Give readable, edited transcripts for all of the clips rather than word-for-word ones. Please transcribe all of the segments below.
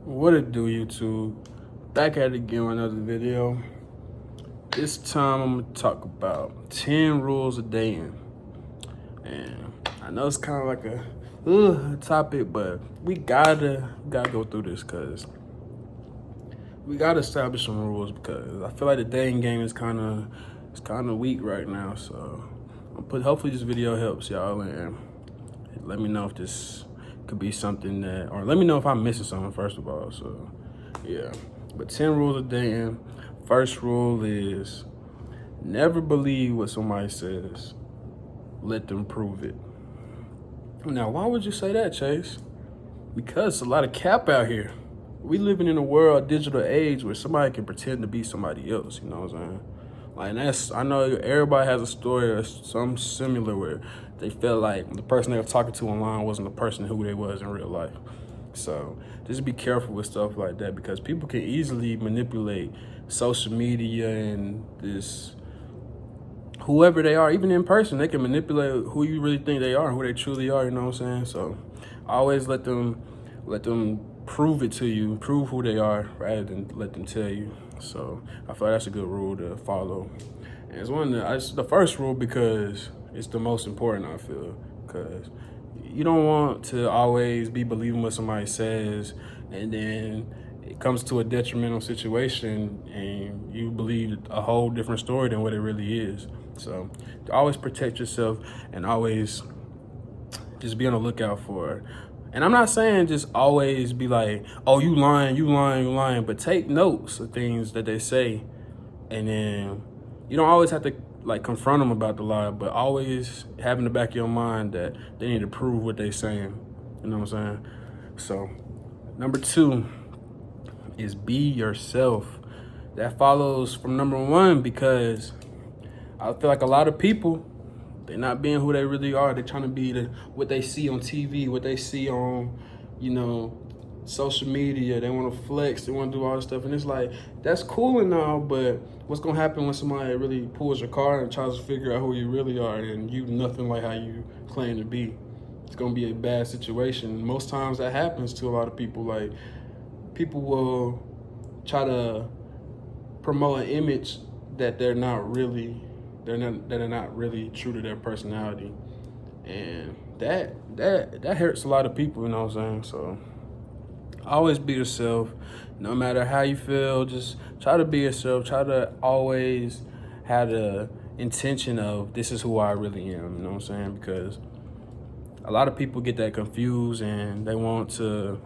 What it do, YouTube? Back at it again with another video. This time I'm gonna talk about 10 rules of dating. And I know it's kind of like a topic, but we gotta go through this because we gotta establish some rules because I feel like the dating game is kind of weak right now. So hopefully this video helps y'all and let me know if this could be something that, or let me know if I'm missing something first of all. So yeah, but 10 rules of dating. First rule is never believe what somebody says. Let them prove it. Now, why would you say that, Chase? Because a lot of cap out here. We living in a world, digital age, where somebody can pretend to be somebody else. You know what I'm saying? Like I know everybody has a story or some similar where they felt like the person they were talking to online wasn't the person who they was in real life. So just be careful with stuff like that because people can easily manipulate social media and this whoever they are, even in person, they can manipulate who you really think they are, who they truly are, you know what I'm saying? So always let them prove it to you, prove who they are rather than let them tell you. So I feel like that's a good rule to follow. And it's the first rule because it's the most important, I feel, because you don't want to always be believing what somebody says and then it comes to a detrimental situation and you believe a whole different story than what it really is. So always protect yourself and always just be on the lookout for it. And I'm not saying just always be like, oh, you lying, you lying, you lying, but take notes of things that they say. And then you don't always have to like confront them about the lie, but always have in the back of your mind that they need to prove what they're saying. You know what I'm saying? So number 2 is be yourself. That follows from number 1 because I feel like a lot of people, they're not being who they really are. They're trying to be what they see on TV, what they see on, social media. They want to flex. They want to do all this stuff. And it's like, that's cool and all, but what's going to happen when somebody really pulls your car and tries to figure out who you really are and you nothing like how you claim to be? It's going to be a bad situation. Most times that happens to a lot of people. Like, people will try to promote an image that they're not really true to their personality, and that hurts a lot of people. You know what I'm saying? So always be yourself, no matter how you feel. Just try to be yourself. Try to always have the intention of this is who I really am. You know what I'm saying? Because a lot of people get that confused and they want to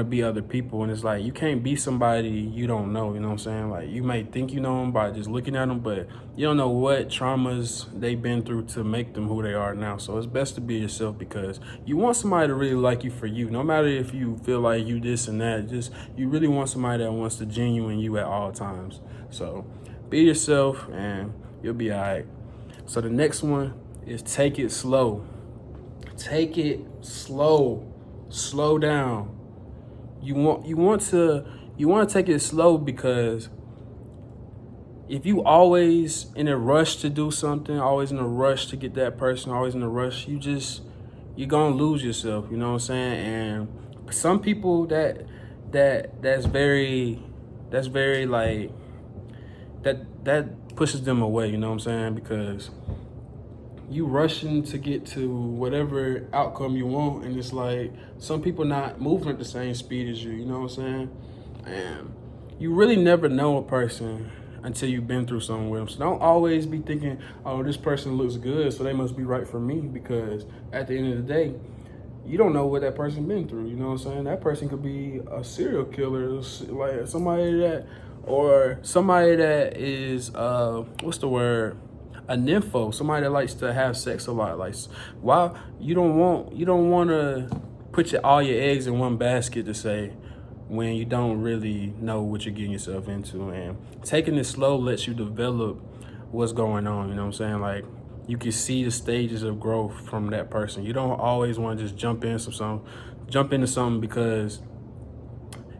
be other people, and it's like you can't be somebody you don't know. You know what I'm saying? Like, you may think you know them by just looking at them, but you don't know what traumas they've been through to make them who they are now. So it's best to be yourself because you want somebody to really like you for you, no matter if you feel like you this and that. Just you really want somebody that wants to genuine you at all times. So be yourself and you'll be all right. So the next one is take it slow. Take it slow. Slow down. You want to take it slow because if you always in a rush to do something, always in a rush to get that person, always in a rush, you're gonna lose yourself. You know what I'm saying? And some people that's very like that pushes them away. You know what I'm saying? Because you rushing to get to whatever outcome you want, and it's like some people not moving at the same speed as you know what I'm saying? And you really never know a person until you've been through something with them. So don't always be thinking, oh, this person looks good, so they must be right for me, because at the end of the day, you don't know what that person been through. You know what I'm saying? That person could be a serial killer, like somebody that is what's the word? A nympho, somebody that likes to have sex a lot. Like, why you don't want to put all your eggs in one basket to say when you don't really know what you're getting yourself into. And taking it slow lets you develop what's going on. You know what I'm saying? Like, you can see the stages of growth from that person. You don't always want to just jump into something because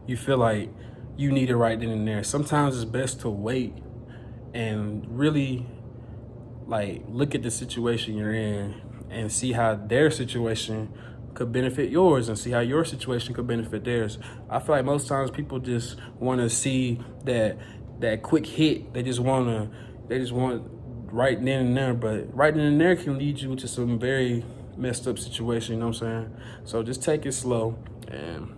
you feel like you need it right then and there. Sometimes it's best to wait and really like look at the situation you're in and see how their situation could benefit yours and see how your situation could benefit theirs. I feel like most times people just want to see that quick hit. They just want right then and there, but right then and there can lead you to some very messed up situation, you know what I'm saying? So just take it slow and,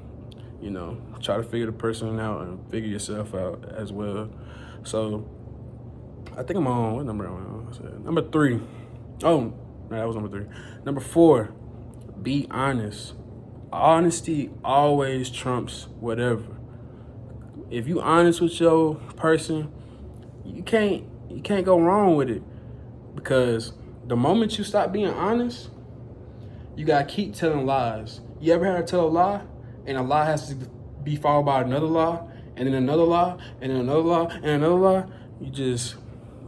you know, try to figure the person out and figure yourself out as well. So I think I'm on, what number am I on? Number 3. Oh, no, that was number 3. Number 4, be honest. Honesty always trumps whatever. If you honest with your person, you can't go wrong with it, because the moment you stop being honest, you gotta keep telling lies. You ever had to tell a lie, and a lie has to be followed by another lie, and then another lie, and then another lie, and another lie? You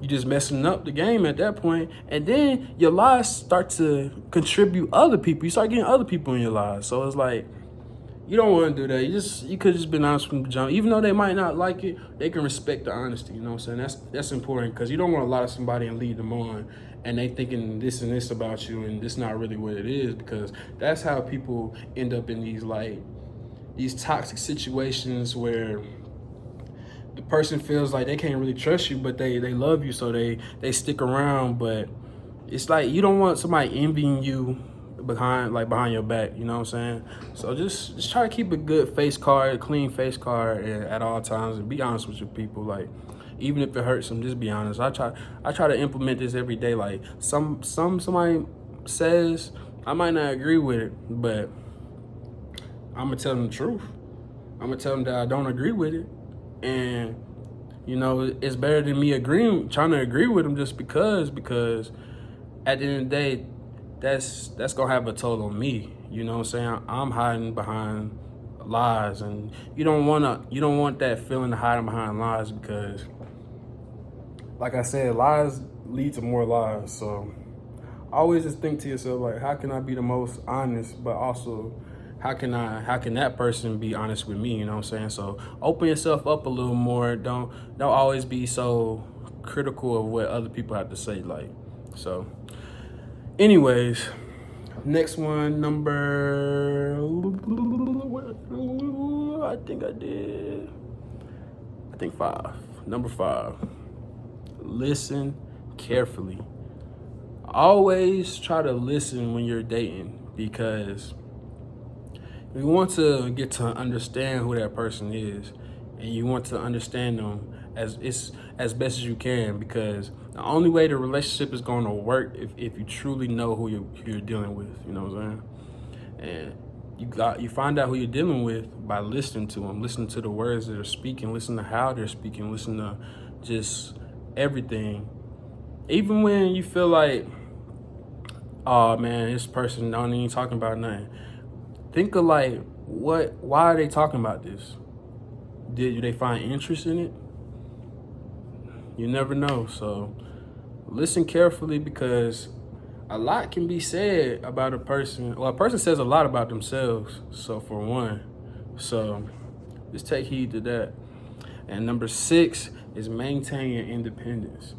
just messing up the game at that point, and then your lies start to contribute other people. You start getting other people in your lives. So it's like, you don't want to do that. You could just been honest from the jump. Even though they might not like it, they can respect the honesty. You know what I'm saying? That's important, because you don't want to lie to somebody and lead them on, and they thinking this and this about you, and this not really what it is, because that's how people end up in these toxic situations where the person feels like they can't really trust you, but they love you, so they stick around. But it's like, you don't want somebody envying you behind your back, you know what I'm saying? So just try to keep a good face card, a clean face card at all times, and be honest with your people. Like, even if it hurts them, just be honest. I try to implement this every day. Like, somebody says, I might not agree with it, but I'm gonna tell them the truth. I'm gonna tell them that I don't agree with it, and you know, it's better than me trying to agree with them just because at the end of the day, that's gonna have a toll on me. You know what I'm saying? I'm hiding behind lies, and you don't want that feeling of hiding behind lies, because like I said, lies lead to more lies. So always just think to yourself, like, how can I be the most honest, but also how can that person be honest with me? You know what I'm saying? So open yourself up a little more. Don't always be so critical of what other people have to say. Like, so anyways, next one, number 5. Listen carefully. Always try to listen when you're dating, because you want to get to understand who that person is, and you want to understand them as best as you can, because the only way the relationship is going to work if you truly know who you're dealing with. You know what I'm saying? And you find out who you're dealing with by listening to them, listening to the words that they're speaking, listen to how they're speaking, listen to just everything. Even when you feel like, oh man, this person don't even talking about nothing. Think of like, why are they talking about this? Do they find interest in it? You never know. So listen carefully, because a lot can be said about a person. Well, a person says a lot about themselves, so for one. So just take heed to that. And number 6 is maintain your independence.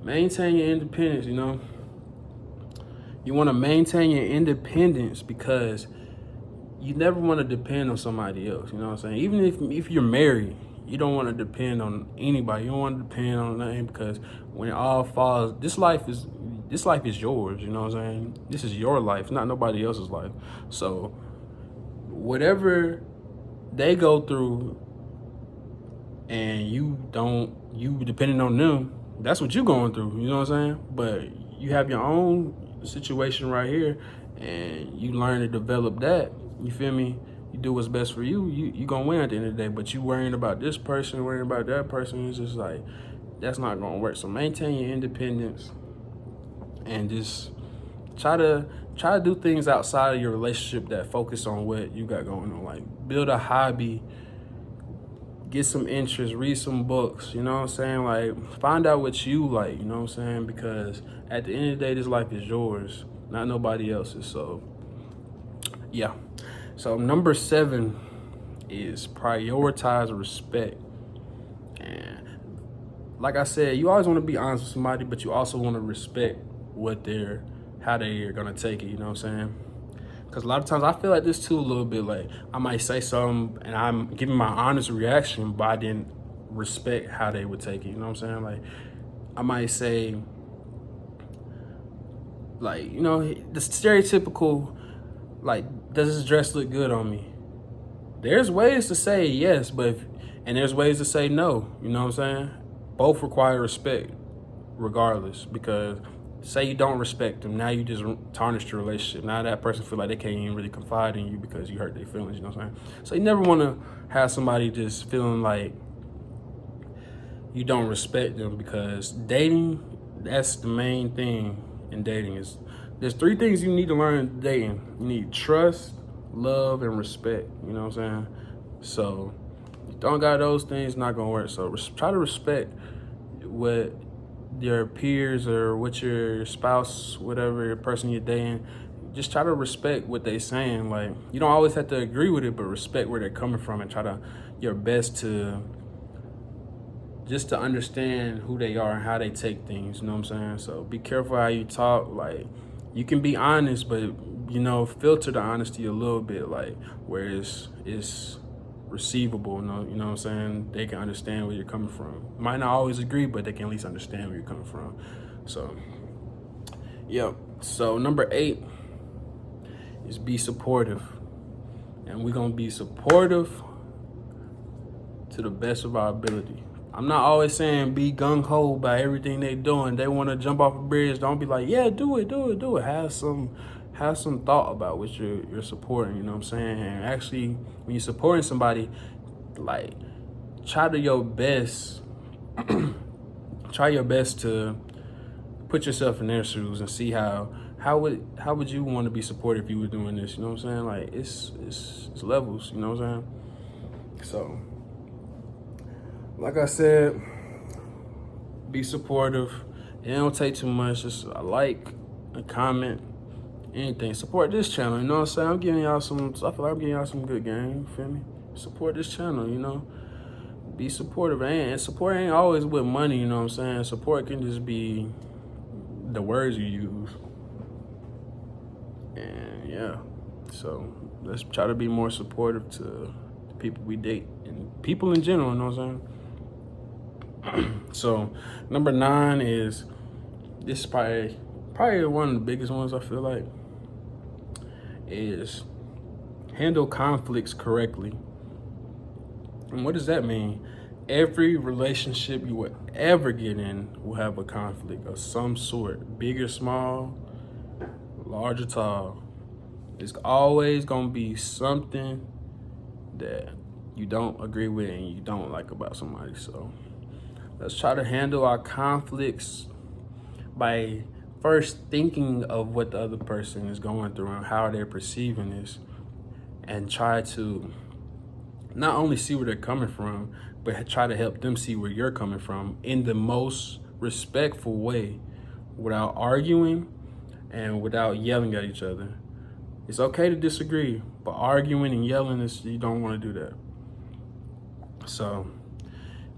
Maintain your independence, you know. You want to maintain your independence, because you never want to depend on somebody else, you know what I'm saying? Even if you're married, you don't want to depend on anybody. You don't want to depend on nothing, because when it all falls, this life is yours, you know what I'm saying? This is your life, not nobody else's life. So whatever they go through and you depending on them, that's what you're going through, you know what I'm saying? But you have your own situation right here, and you learn to develop that. You feel me? You do what's best for you. You gonna win at the end of the day. But you worrying about this person, worrying about that person, it's just like, that's not gonna work. So maintain your independence, and just try to do things outside of your relationship that focus on what you got going on. Like, build a hobby, get some interest, read some books, you know what I'm saying? Like, find out what you like, you know what I'm saying? Because at the end of the day, this life is yours, not nobody else's. So yeah. So number 7 is prioritize respect. And like I said, you always want to be honest with somebody, but you also want to respect how they're gonna take it, you know what I'm saying? Because a lot of times I feel like this too a little bit. Like, I might say something and I'm giving my honest reaction, but I didn't respect how they would take it. You know what I'm saying? Like, I might say, like, you know, the stereotypical, like, does this dress look good on me? There's ways to say yes, and there's ways to say no. You know what I'm saying? Both require respect, regardless, because say you don't respect them, now you just tarnished your relationship. Now that person feel like they can't even really confide in you because you hurt their feelings, you know what I'm saying? So you never want to have somebody just feeling like you don't respect them, because dating, that's the main thing in dating. Is there's 3 things you need to learn in dating. You need trust, love, and respect, you know what I'm saying? So you don't got those things, not gonna work. So try to respect what your peers or what your spouse, whatever person you're dating, just try to respect what they saying. Like, you don't always have to agree with it, but respect where they're coming from and try to your best to just to understand who they are and how they take things, you know what I'm saying? So be careful how you talk. Like, you can be honest, but, you know, filter the honesty a little bit, like, where it's receivable, you know what I'm saying? They can understand where you're coming from. Might not always agree, but they can at least understand where you're coming from. So, yeah. So number 8 is be supportive. And we're gonna be supportive to the best of our ability. I'm not always saying be gung-ho by everything they doing. They want to jump off a bridge. Don't be like, yeah, do it. Have some thought about what you're supporting, you know what I'm saying? And actually, when you're supporting somebody, like, try your best to put yourself in their shoes and see how would you want to be supported if you were doing this, you know what I'm saying? Like, it's levels, you know what I'm saying? So, like I said, be supportive. It don't take too much. Just a like, a comment, anything. Support this channel, you know what I'm saying? I feel like I'm giving y'all some good game, you feel me? Support this channel, you know? Be supportive. And support ain't always with money, you know what I'm saying? Support can just be the words you use. And yeah, so let's try to be more supportive to the people we date and people in general, you know what I'm saying? So number 9 is, this is probably one of the biggest ones, I feel like, is handle conflicts correctly. And what does that mean? Every relationship you will ever get in will have a conflict of some sort, big or small, large or tall. It's always gonna be something that you don't agree with and you don't like about somebody. So let's try to handle our conflicts by first thinking of what the other person is going through and how they're perceiving this, and try to not only see where they're coming from, but try to help them see where you're coming from in the most respectful way, without arguing and without yelling at each other. It's okay to disagree, but arguing and yelling, you don't want to do that. So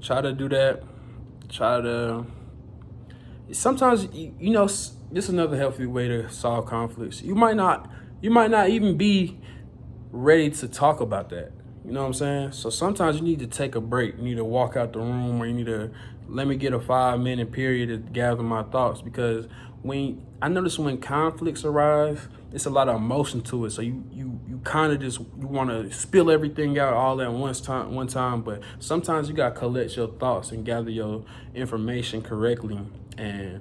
try to do that. Sometimes, you know, this is another healthy way to solve conflicts. You might not even be ready to talk about that. You know what I'm saying? So sometimes you need to take a break. You need to walk out the room, or you need to let me get a 5-minute period to gather my thoughts, because I notice when conflicts arise, it's a lot of emotion to it. So you kind of just, you want to spill everything out all at one time. But sometimes you got to collect your thoughts and gather your information correctly, and,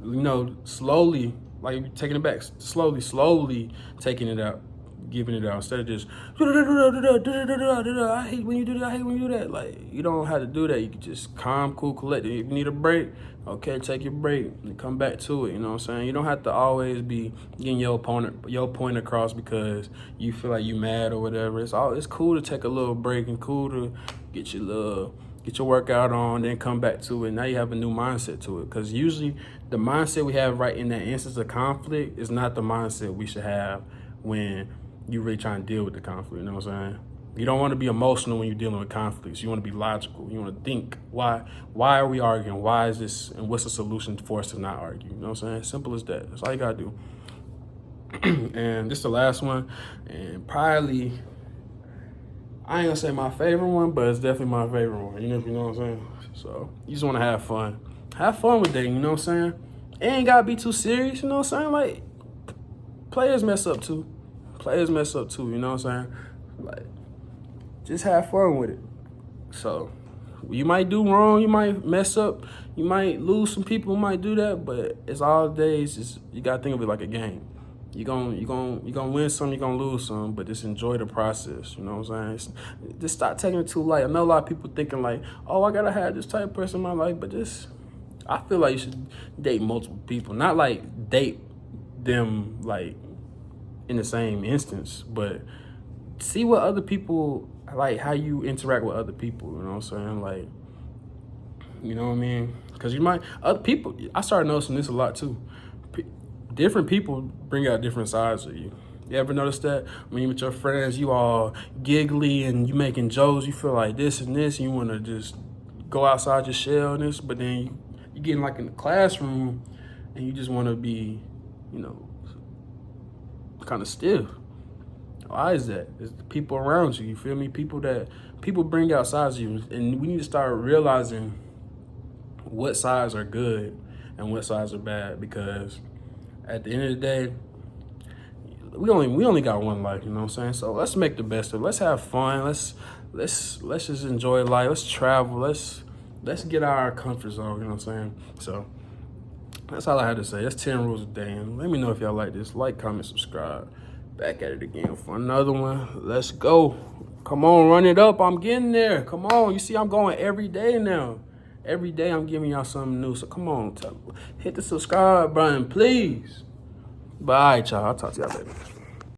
you know, slowly, like taking it back, slowly taking it out, giving it out, instead of just I hate when you do that. Like, you don't have to do that. You can just calm, cool, collect. If you need a break, okay, take your break and come back to it. You know what I'm saying? You don't have to always be getting your point across because you feel like you mad or whatever. It's cool to take a little break and cool to get your workout on, then come back to it. Now you have a new mindset to it, because usually the mindset we have right in that instance of conflict is not the mindset we should have when you really trying to deal with the conflict. You know what I'm saying? You don't want to be emotional when you're dealing with conflicts. You want to be logical. You want to think, why are we arguing? Why is this? And what's the solution for us to not argue? You know what I'm saying? Simple as that. That's all you got to do. And this is the last one, and probably, I ain't gonna say my favorite one, but it's definitely my favorite one. You know what I'm saying? So you just want to have fun. Have fun with dating. You know what I'm saying? It ain't gotta be too serious. You know what I'm saying? Like, players mess up too. Players mess up too. You know what I'm saying? Like, just have fun with it. So you might do wrong. You might mess up. You might lose some people who might do that. But it's all days. You gotta think of it like a game. You're gonna win some, you're gonna lose some, but just enjoy the process. You know what I'm saying? Just stop taking it too light. I know a lot of people thinking like, oh, I gotta have this type of person in my life, but I feel like you should date multiple people. Not like date them like in the same instance, but see what other people, like how you interact with other people. You know what I'm saying? Like, you know what I mean? Because other people, I started noticing this a lot too. Different people bring out different sides of you. You ever notice that? When you with your friends, you all giggly and you making jokes, you feel like this and this, and you want to just go outside your shell and this, but then you getting like in the classroom and you just want to be, you know, kind of stiff. Why is that? It's the people around you, you feel me? People bring out sides of you, and we need to start realizing what sides are good and what sides are bad, because at the end of the day, we only got one life, you know what I'm saying? So let's make the best of it. Let's have fun. Let's just enjoy life. Let's travel. Let's get out of our comfort zone, you know what I'm saying? So that's all I had to say. That's 10 rules a day. And let me know if y'all like this. Like, comment, subscribe. Back at it again for another one. Let's go. Come on, run it up. I'm getting there. Come on. You see, I'm going every day now. Every day I'm giving y'all something new. So come on, hit the subscribe button, please. Bye, y'all. I'll talk to y'all later.